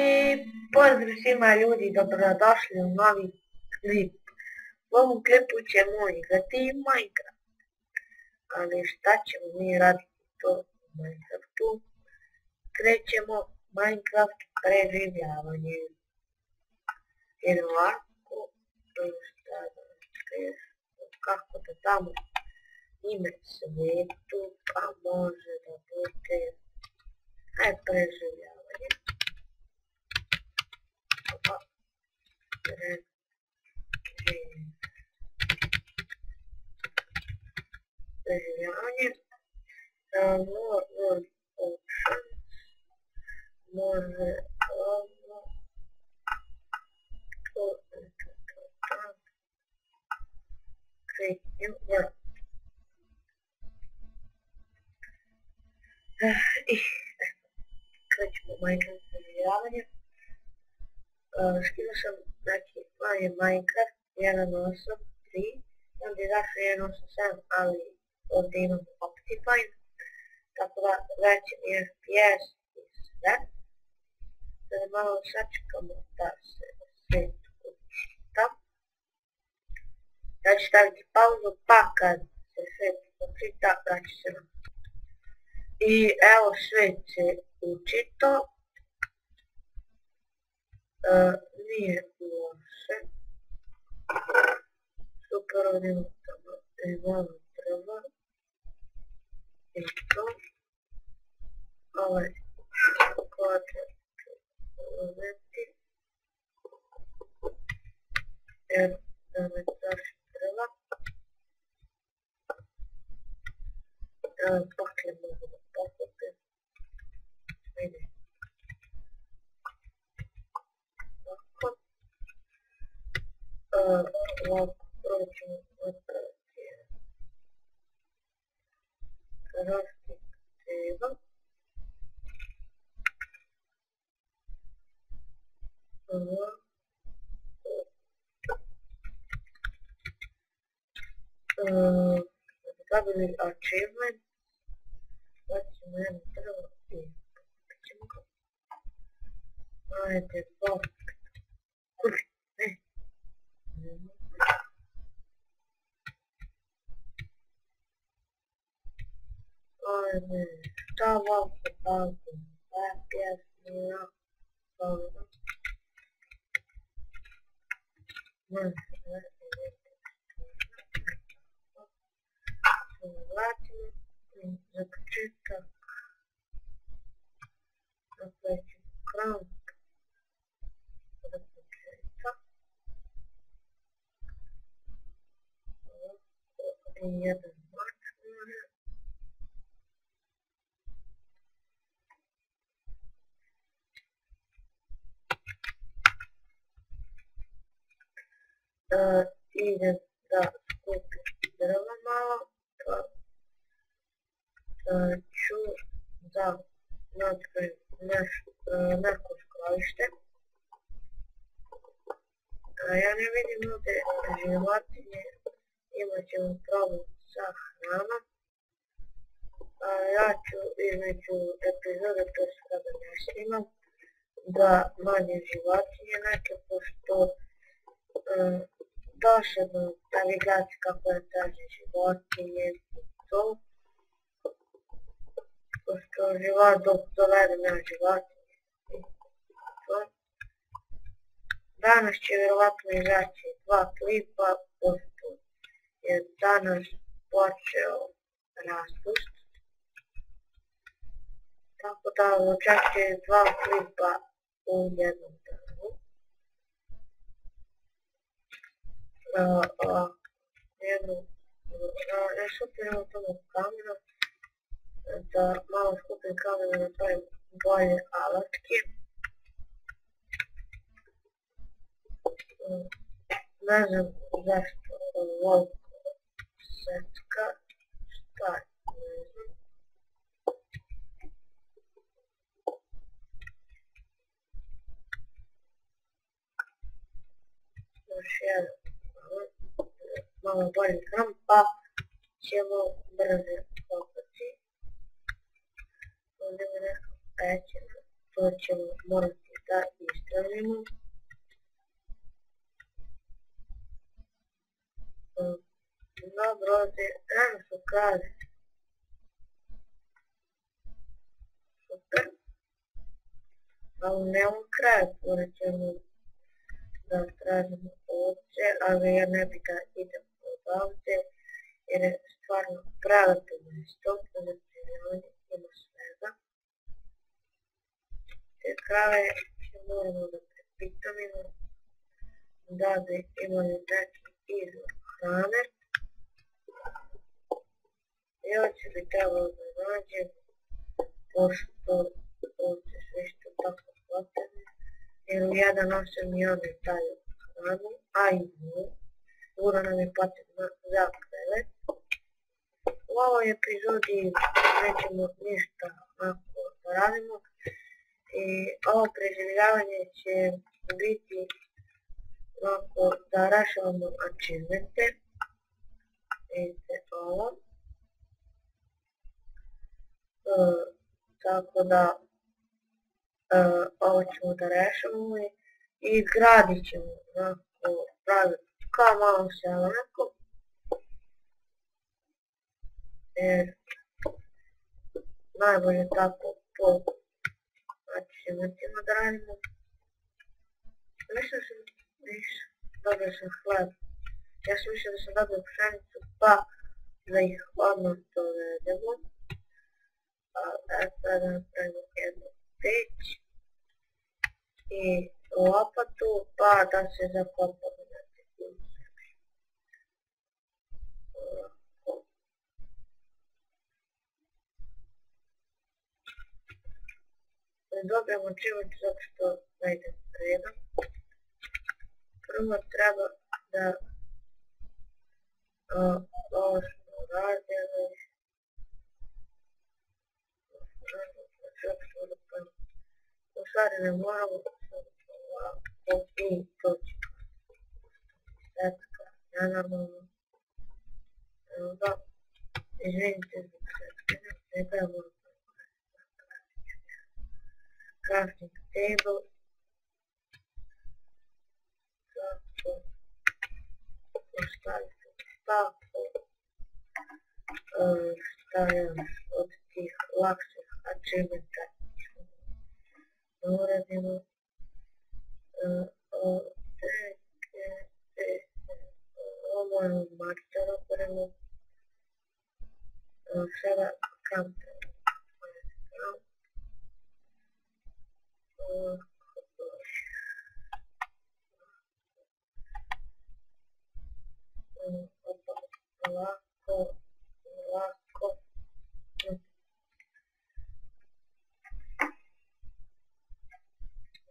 I pozdrav svima ljudi, dobrodošli u novi klip. U ovom klipu ćemo igrati Minecraft. Ali šta ćemo mi raditi to u Minecraftu? Krećemo Minecraft preživljavanje. Jer ovako, kako da damo ime svijetu, pa može da bude preživljavanje. Preživljavanje. More options. Može ovo. Create new world. I krećemo Minecraft preživljavanje. Skinuo sam neki Minecraft 1.8.3, onda je zašao 1.8.7, ali ovdje imamo Optifine, tako da veći mi FPS i sve. Sada malo sačekamo da se svijet učita. Ja ću staviti pauzu, pa kad se svijet učita, vraći se nam. I evo svijet se učito. Nije loše. Super, ovdje imamo drva. I to. Ovaj kvadrat uzeti. Jer da me traži drva. Bakle mogu da pokupim. Vidi. Ovako prođemo napraviti crafting table. Dobili achievement. Bacimo jedno drvo i ćemo ga. Ajde, bok. Ajde, šta ovako bazim? FPS nije dobro. Vratimo za početak. Napravit ćemo crown. Za početak. I jedan mač može. Idem da skupim drva malo, pa ću da napravim neko skladište. Ja ne vidim ovdje životinje, imat ćemo problem sa hranom. Ja ću između epizode, to se kada ne snimam, da manje životinje neke, pošto došedno navigacija kako je traži životinje i to. Pošto dok dovedem ja životinje i to. Danas će vjerovatno izaći 2 klipa, pošto je danas počeo raspust. Tako da očekuje 2 klipa u jednom danu. Ja skupim ovo tamo kameru, da malo skupim kameru da napravim bolje alatke. Ne znam zašto ovoliko setka, šta je, ne znam. Još jedan. Malo bolje hram, pa ćemo brže kopati. Ovdje je neka pećina, to ćemo morati da istražimo. Dobro, ovdje eno su krave. Super. Ali nemamo krave, pored ćemo da tražimo ovdje, ali ja ne bi da idem odavdje, jer je stvarno prelepo mjesto, za preživljavanje ima svega. Te krave moramo da prepitomimo, da bi imali neki izvor hrane. Još bi trebalo da nađem, pošto ovdje sve što tako potrebno, jer u 1.8 mi oni daju hranu, a i nju. Ura nam je potrebna za krevet. U ovoj epizodi nećemo ništa onako da radimo i ovo preživljavanje će biti onako da rešavamo achievemente. Vidite ovo. Tako da ovo ćemo da rešavamo i izgradit ćemo onako praviti kao malo selo neko. Jer najbolje tako po achievementima da radimo. Mislio sam nisam, dobio sam hleb. Ja sam mislio da sam dobio pšenicu pa da ih odmah dovedemo. Sada da napravimo jednu peć i lopatu pa da se zakopamo na teku zemlju. Dobijemo achievement zato što ne ide redom. Prvo treba da ovo smo uradili. U stvari ne moramo ovako i to će setka, nenormalno. Evo da, izvinite zbog setkanja, ne trebamo crafting table. Tako, postaviti tako, stavljam od tih lakših achievementa. Uradimo ovo je master opremu. Sada kamper. Lako.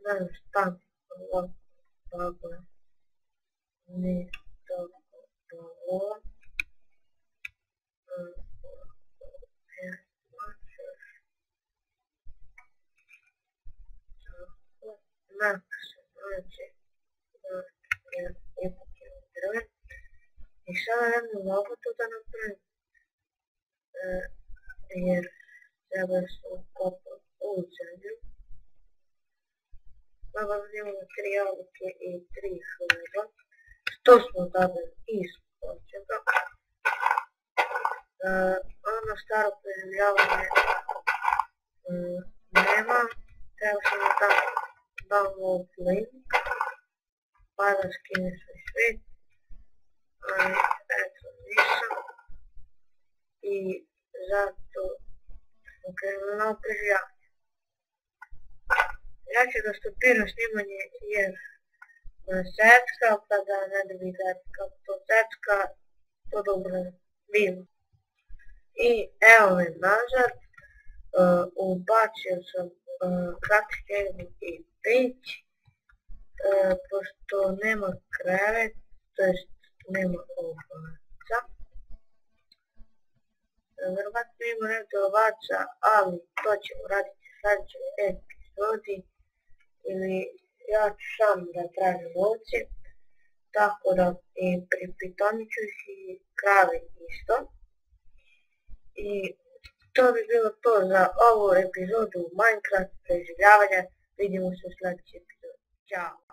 Ne znam šta ovo tako je. Nije tako dobro. Nakon se nađe da je ipak jedan drven. I sada jednu lopatu da napravim, jer treba se ukopati u zemlju. Nabavljamo 3 jabuke i 3 hleba, što smo dobili iz počega. Ono staro preživljavanje nema, treba se da tamo download link, pa da skine svoj svijet, ali eto nisam i zato smo krenuli na preživljavanje. Ja ću da stopiram snimanje jer secka, pa da ne dobi secka, to secka, to dobro bilo. I evo me nazad, ubacio sam crafting table i peć, pošto nema krevet, to jest nema ovaca. Vjerovatno ima nešto ovaca, ali to ćemo raditi u sljedećoj epizodi. Ili ja ću sam da tražim ovce, tako da i pripitomit ću ih i krave isto. I to bi bilo to za ovu epizodu Minecraft preživljavanja. Vidimo se u sljedeći epizod. Ćao!